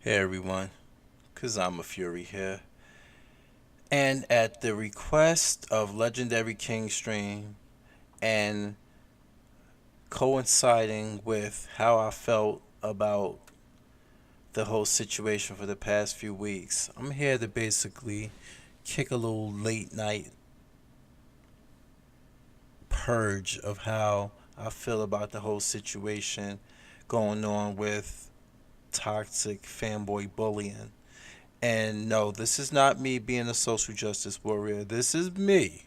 Hey everyone, cause I'm a Fury here. And at the request of Legendary King Stream and coinciding with how I felt about the whole situation for the past few weeks, I'm here to basically kick a little late night purge of how I feel about the whole situation going on with toxic fanboy bullying. And no, this is not me being a social justice warrior. This is me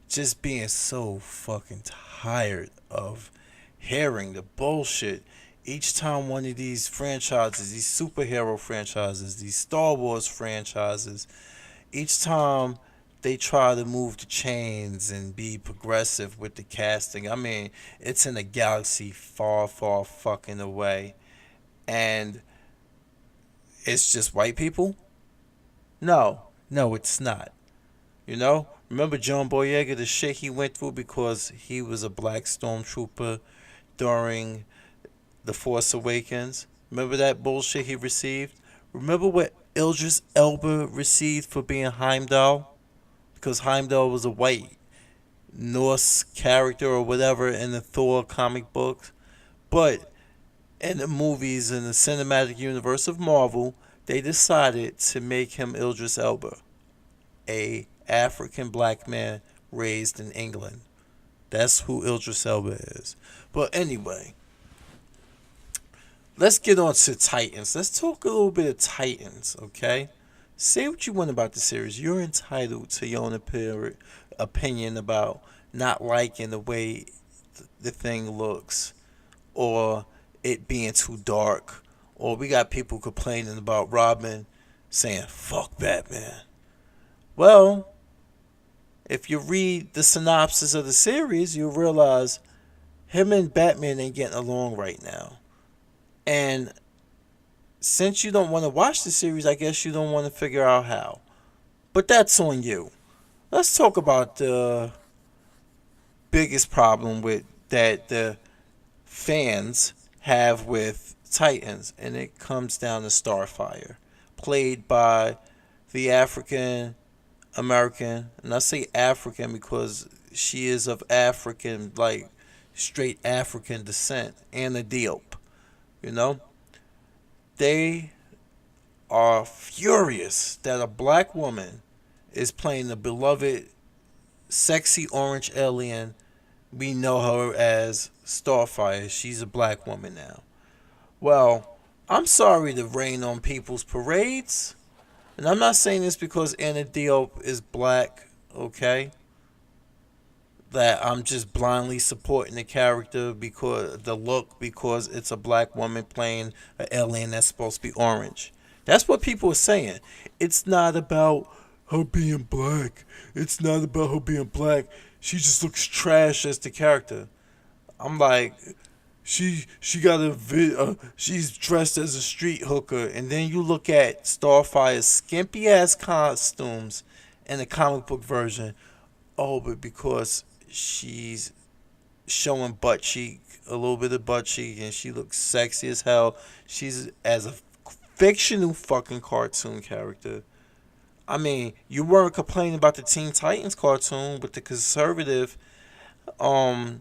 just being so fucking tired of hearing the bullshit each time one of these franchises, these superhero franchises, these Star Wars franchises, each time they try to move the chains and be progressive with the casting. I mean, it's in a galaxy far, far fucking away. And it's just white people? No, no, it's not. You know, remember John Boyega, the shit he went through because he was a black stormtrooper during The Force Awakens? Remember that bullshit he received? Remember what Idris Elba received for being Heimdall? Because Heimdall was a white Norse character or whatever in the Thor comic books. But in the movies in the cinematic universe of Marvel, they decided to make him Idris Elba, a African black man raised in England. That's who Idris Elba is. But anyway, let's get on to Titans. Let's talk a little bit of Titans, okay? Say what you want about the series. You're entitled to your own opinion about not liking the way the thing looks, or it being too dark, or we got people complaining about Robin saying, fuck Batman. Well, if you read the synopsis of the series, you'll realize him and Batman ain't getting along right now. And since you don't want to watch the series, I guess you don't want to figure out how. But that's on you. Let's talk about the biggest problem with that the fans have with Titans, and it comes down to Starfire, played by the African American, and I say African because she is of African, like straight African descent, Anna Diop. You know, they are furious that a black woman is playing the beloved sexy orange alien. We know her as Starfire. She's a black woman now. Well, I'm sorry to rain on people's parades. And I'm not saying this because Anna Diop is black, okay? That I'm just blindly supporting the character because the look because it's a black woman playing an alien that's supposed to be orange. That's what people are saying. It's not about her being black. It's not about her being black. She just looks trash as the character. I'm like, she got she's dressed as a street hooker, and then you look at Starfire's skimpy ass costumes in the comic book version. Oh, but because she's showing butt cheek, a little bit of butt cheek, and she looks sexy as hell. She's as a fictional fucking cartoon character. I mean, you weren't complaining about the Teen Titans cartoon, but the conservative um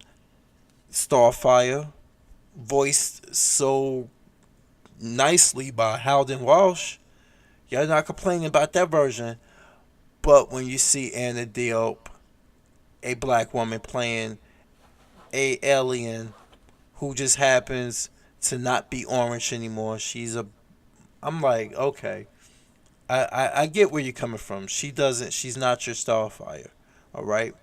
Starfire, voiced so nicely by Howden Walsh, you're not complaining about that version. But when you see Anna Diop, a black woman playing a alien who just happens to not be orange anymore, I'm like, okay, I get where you're coming from. She's not your Starfire, all right.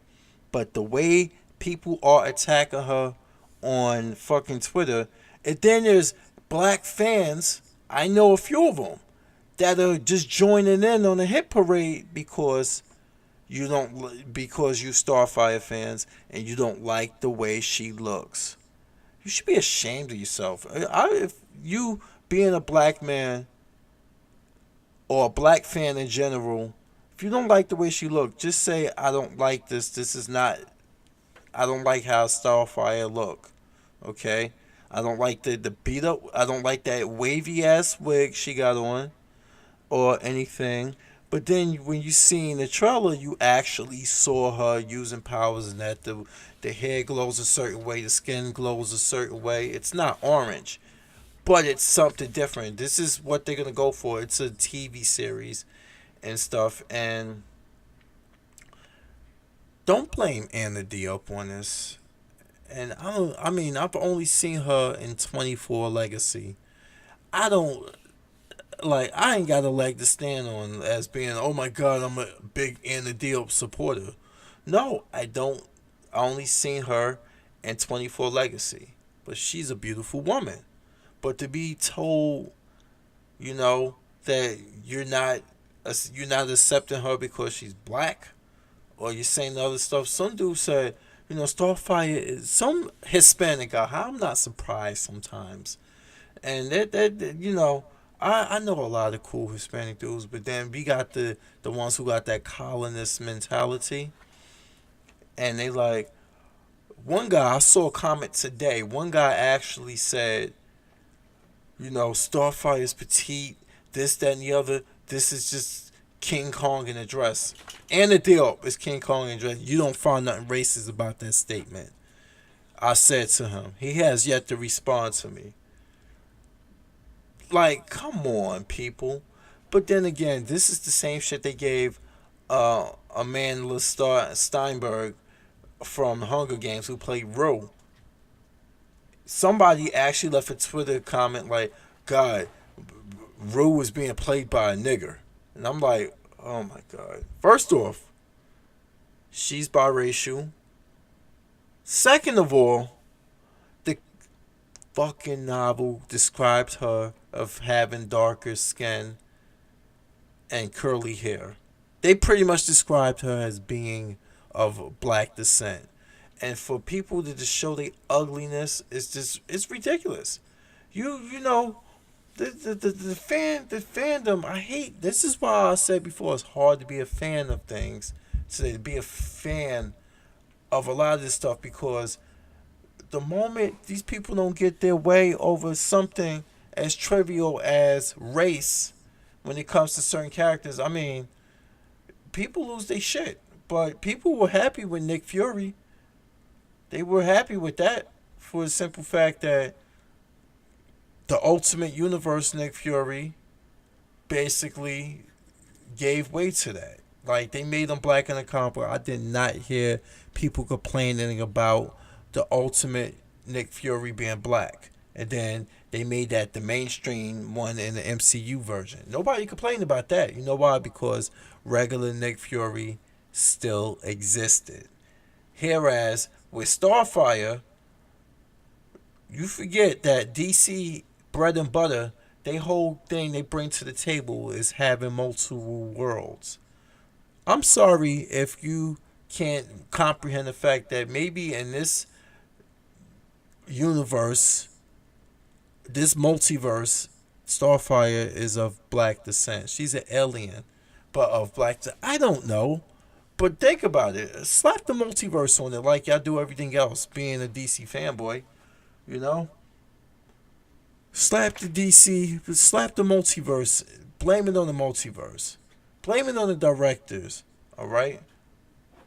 But the way people are attacking her on fucking Twitter, and then there's black fans. I know a few of them that are just joining in on the hit parade because you Starfire fans and you don't like the way she looks. You should be ashamed of yourself. If you being a black man or a black fan in general, if you don't like the way she looks, just say I don't like this. This is not. I don't like how Starfire look. Okay, I don't like the beat up. I don't like that wavy ass wig she got on or anything. But then when you see in the trailer, you actually saw her using powers, and that the hair glows a certain way, the skin glows a certain way. It's not orange, but it's something different. This is what they're gonna go for. It's a TV series and stuff, and don't blame Anna Diop on this. And I don't. I mean, I've only seen her in 24 Legacy. I don't like. I ain't got a leg to stand on as being. Oh my God, I'm a big Anna Diop supporter. No, I don't. I only seen her in 24 Legacy, but she's a beautiful woman. But to be told, you know, that you're not accepting her because she's black, or you're saying other stuff. Some dude said, Starfire is some Hispanic guy. I'm not surprised sometimes, and I know a lot of cool Hispanic dudes, but then we got the ones who got that colonist mentality, and they like one guy. I saw a comment today. One guy actually said, Starfire is petite, this, that, and the other. This is just King Kong in a dress. And the deal is King Kong in a dress. You don't find nothing racist about that statement. I said to him. He has yet to respond to me. Like, come on, people. But then again, this is the same shit they gave Amanda Steinberg from Hunger Games who played Rue. Somebody actually left a Twitter comment like, God, Rue was being played by a nigger. And I'm like, oh my God. First off, she's biracial. Second of all, the fucking novel describes her of having darker skin and curly hair. They pretty much described her as being of black descent. And for people to just show their ugliness is just it's ridiculous. You know the fandom I hate. This is why I said before it's hard to be a fan of things, to be a fan of a lot of this stuff, because the moment these people don't get their way over something as trivial as race, when it comes to certain characters, I mean, people lose their shit. But people were happy with Nick Fury. They were happy with that for the simple fact that the Ultimate Universe Nick Fury basically gave way to that. Like, they made him black in the comic book. I did not hear people complaining about the Ultimate Nick Fury being black. And then they made that the mainstream one in the MCU version. Nobody complained about that. You know why? Because regular Nick Fury still existed. Whereas with Starfire, you forget that DC bread and butter, they whole thing they bring to the table is having multiple worlds. I'm sorry if you can't comprehend the fact that maybe in this universe, this multiverse, Starfire is of black descent. She's an alien, but of black descent. I don't know. But think about it. Slap the multiverse on it like y'all do everything else, being a DC fanboy, you know? Slap the DC, slap the multiverse, blame it on the multiverse. Blame it on the directors, alright?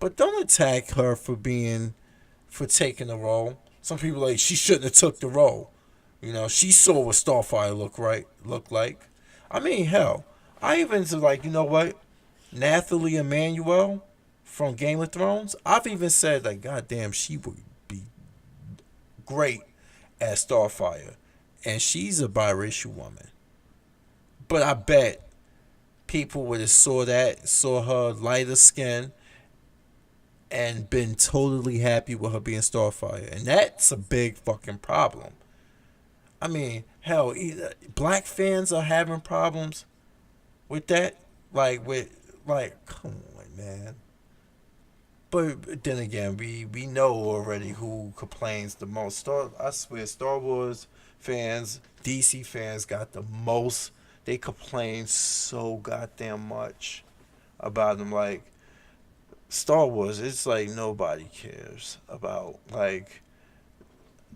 But don't attack her for taking the role. Some people like she shouldn't have took the role. She saw what Starfire looked like. I mean, hell, I even said like, you know what? Nathalie Emmanuel from Game of Thrones, I've even said like, goddamn, she would be great as Starfire, and she's a biracial woman. But I bet people would have saw her lighter skin, and been totally happy with her being Starfire, and that's a big fucking problem. I mean, hell, either black fans are having problems with that, come on, man. But then again, we know already who complains the most. I swear, Star Wars fans, DC fans got the most. They complain so goddamn much about them. Like Star Wars, it's like nobody cares about. Like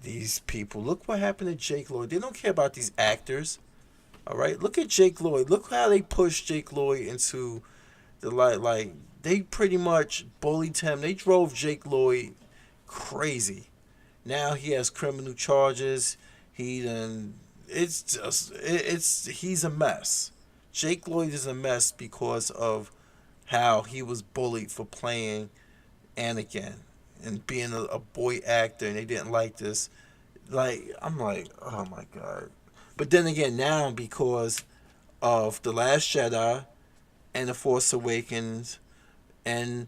These people, look what happened to Jake Lloyd. They don't care about these actors. All right, look at Jake Lloyd. Look how they pushed Jake Lloyd into the light. Like they pretty much bullied him. They drove Jake Lloyd crazy. Now he has criminal charges. He then it's he's a mess. Jake Lloyd is a mess because of how he was bullied for playing Anakin and being a boy actor, and they didn't like this. Like I'm like, oh my god. But then again, now because of the Last Jedi and the Force Awakens and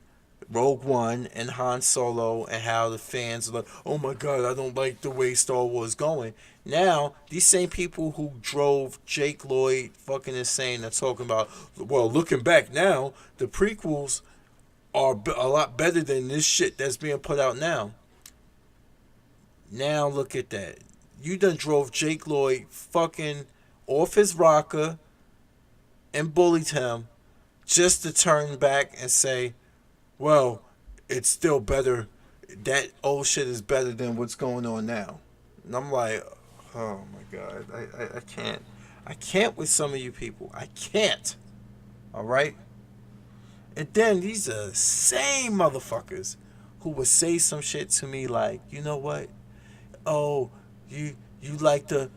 Rogue One and Han Solo and how the fans are like, oh my god, I don't like the way Star Wars is going. Now, these same people who drove Jake Lloyd fucking insane are talking about, well, looking back now, the prequels are a lot better than this shit that's being put out now. Now look at that. You done drove Jake Lloyd fucking off his rocker and bullied him just to turn back and say, well, it's still better. That old shit is better than what's going on now. And I'm like, oh my god, I can't. I can't with some of you people. I can't. All right? And then these are the same motherfuckers who would say some shit to me like, you know what? Oh, you like the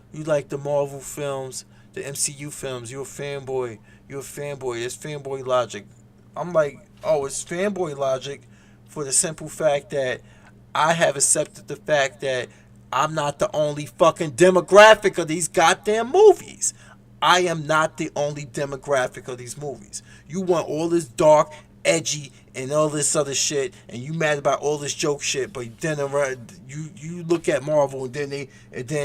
Marvel films, the MCU films. You're a fanboy. You're a fanboy. It's fanboy logic. I'm like, oh, it's fanboy logic for the simple fact that I have accepted the fact that I'm not the only fucking demographic of these goddamn movies. I am not the only demographic of these movies. You want all this dark, edgy, and all this other shit, and you mad about all this joke shit, but then you look at Marvel, and then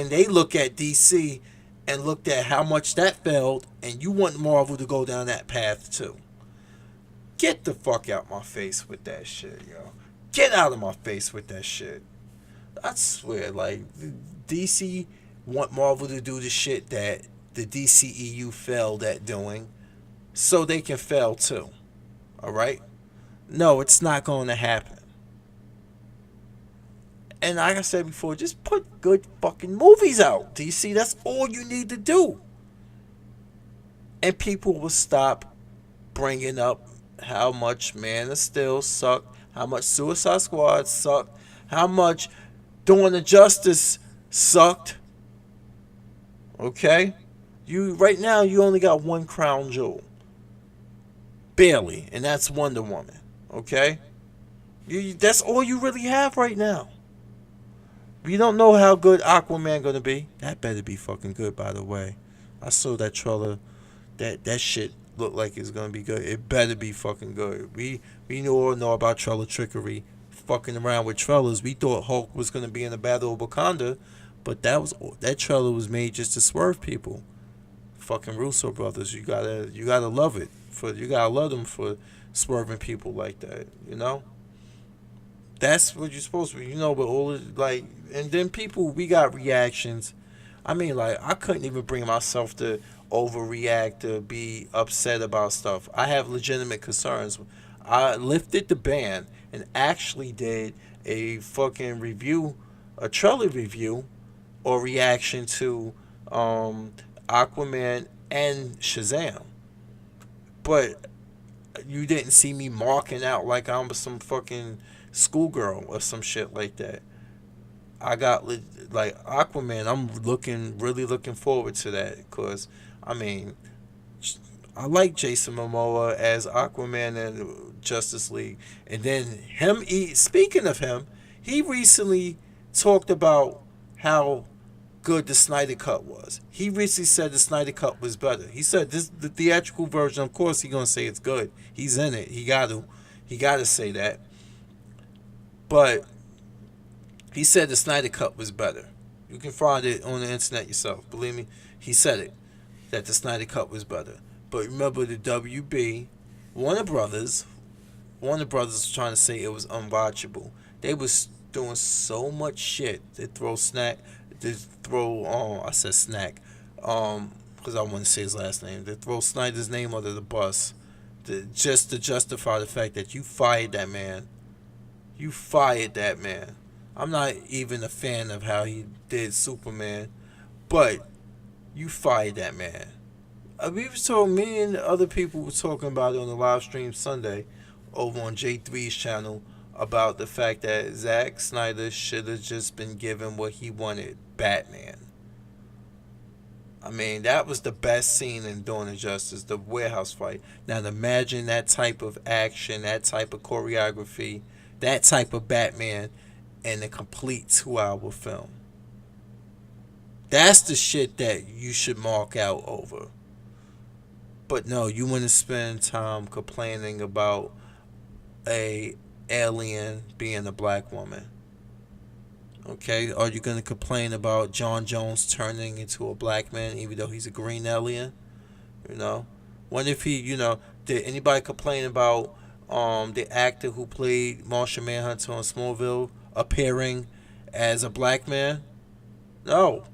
they look at DC and looked at how much that failed, and you want Marvel to go down that path too. Get the fuck out my face with that shit, yo. Get out of my face with that shit. I swear, like, DC want Marvel to do the shit that the DCEU failed at doing, so they can fail too. Alright? No, it's not going to happen. And like I said before, just put good fucking movies out, DC. That's all you need to do. And people will stop bringing up how much Man of Steel sucked, how much Suicide Squad sucked, how much Dawn of Justice sucked. Okay? You right now you only got one crown jewel. Barely, and that's Wonder Woman. Okay? That's all you really have right now. We don't know how good Aquaman gonna be. That better be fucking good, by the way. I saw that trailer. That shit looked like it's gonna be good. It better be fucking good. We all know about trailer trickery, fucking around with trailers. We thought Hulk was gonna be in the Battle of Wakanda, but that trailer was made just to swerve people. Fucking Russo brothers, you gotta love it. You gotta love them for swerving people like that. You know. That's what you're supposed to be, but all like, and then people, we got reactions. I mean, like, I couldn't even bring myself to overreact or be upset about stuff. I have legitimate concerns. I lifted the ban and actually did a fucking review, a trailer review or reaction to Aquaman and Shazam. But you didn't see me marking out like I'm some fucking schoolgirl or some shit like that. I got like Aquaman. I'm really looking forward to that because I mean, I like Jason Momoa as Aquaman in Justice League, and then him. Speaking of him, he recently talked about how good the Snyder Cut was. He recently said the Snyder Cut was better. He said the theatrical version. Of course, he's gonna say it's good. He's in it. He got to say that. But he said the Snyder Cut was better. You can find it on the internet yourself. Believe me, he said it, that the Snyder Cut was better. But remember the WB, Warner Brothers, was trying to say it was unwatchable. They was doing so much shit. I said snack, because I want to say his last name. They throw Snyder's name under the bus, just to justify the fact that you fired that man. You fired that man. I'm not even a fan of how he did Superman, but you fired that man. We was talking, me and other people were talking about it on the live stream Sunday over on J3's channel about the fact that Zack Snyder should have just been given what he wanted, Batman. I mean, that was the best scene in Dawn of Justice, the warehouse fight. Now imagine that type of action, that type of choreography, that type of Batman in a complete 2 hour film. That's the shit that you should mark out over. But no, you want to spend time complaining about a alien being a black woman. Okay, are you gonna complain about John Jones turning into a black man even though he's a green alien? You know, what if he? Did anybody complain about the actor who played Martian Manhunter on Smallville appearing as a black man? No.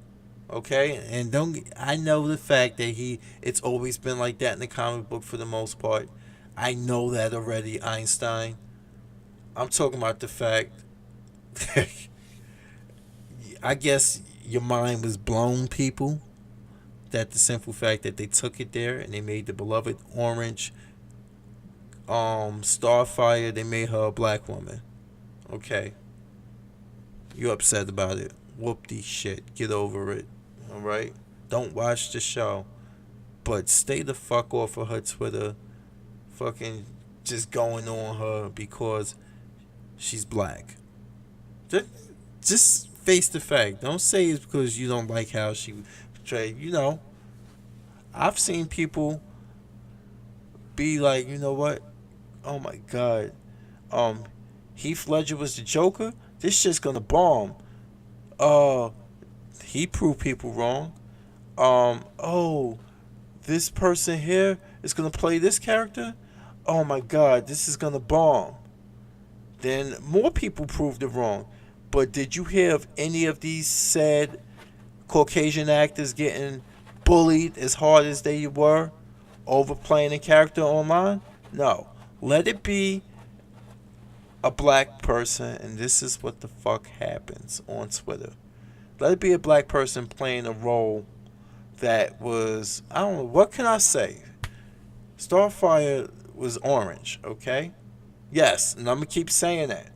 Okay, and don't I know the fact that it's always been like that in the comic book for the most part. I know that already, Einstein. I'm talking about the fact I guess your mind was blown, people, that the simple fact that they took it there and they made the beloved orange Starfire, they made her a black woman. Okay. You upset about it. Whoop the shit. Get over it. Alright? Don't watch the show. But stay the fuck off of her Twitter. Fucking just going on her because she's black. Just face the fact. Don't say it's because you don't like how she portrayed. I've seen people be like, you know what? Oh my god. Um, Heath Ledger was the Joker. This shit's gonna bomb. Uh, he proved people wrong. Oh, this person here is gonna play this character. Oh my god, this is gonna bomb. Then more people proved it wrong. But did you hear of any of these said Caucasian actors getting bullied as hard as they were over playing a character online? No. Let it be a black person, and this is what the fuck happens on Twitter. Let it be a black person playing a role that was, I don't know, what can I say? Starfire was orange, okay? Yes, and I'm going to keep saying that.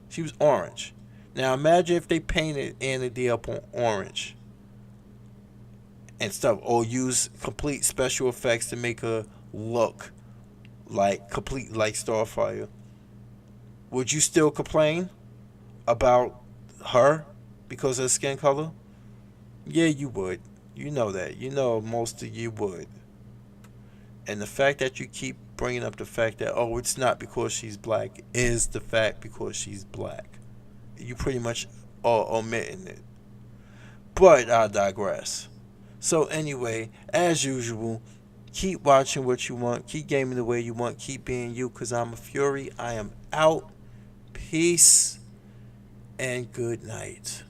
She was orange. Now imagine if they painted Anna D up on orange and stuff, or use complete special effects to make her look like complete like Starfire. Would you still complain about her because of her skin color? Yeah, you would. You know that. You know most of you would. And the fact that you keep bringing up the fact that, oh, it's not because she's black, is the fact because she's black. You pretty much are omitting it. But I digress. So anyway, as usual, keep watching what you want. Keep gaming the way you want. Keep being you, because I'm a Fury. I am out. Peace and good night.